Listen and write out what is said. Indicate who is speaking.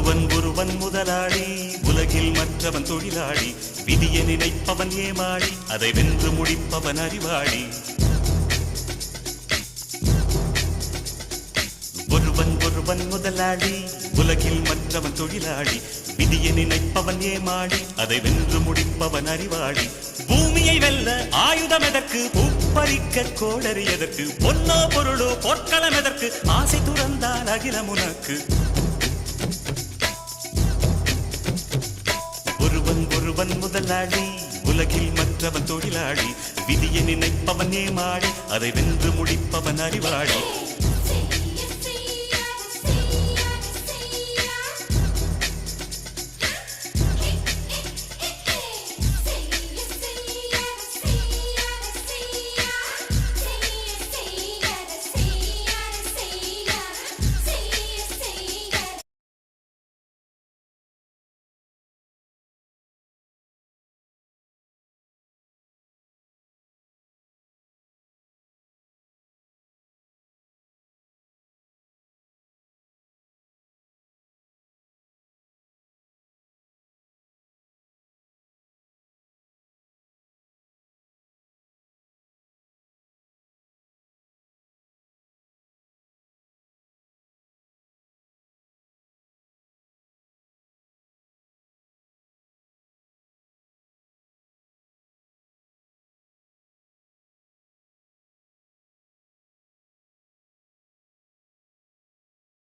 Speaker 1: ஒருவன் முதலாளி, உலகில் மற்றவன் தொழிலாளி. விதியை நினைப்பவன் ஏமாளி, அதை வென்று முடிப்பவன் அறிவாளி. ஒருவன் முதலாளி, உலகில் மற்றவன் தொழிலாளி. விதியை நினைப்பவன் ஏமாளி, அதை வென்று முடிப்பவன் அறிவாளி. பூமியை வெல்ல ஆயுதம் எதற்கு, பூப்பறிக்க கோடரி எதற்கு, பொன்னோ பொருளோ பொற்களம் எதற்கு, ஆசை துறந்தால் அகிலம் உனக்கு. ஒருவன் முதலாளி, உலகில் மற்றவன் தொழிலாளி. விதியை நினைப்பவன் ஏமாளி, அதை வென்று முடிப்பவன் அறிவாளி.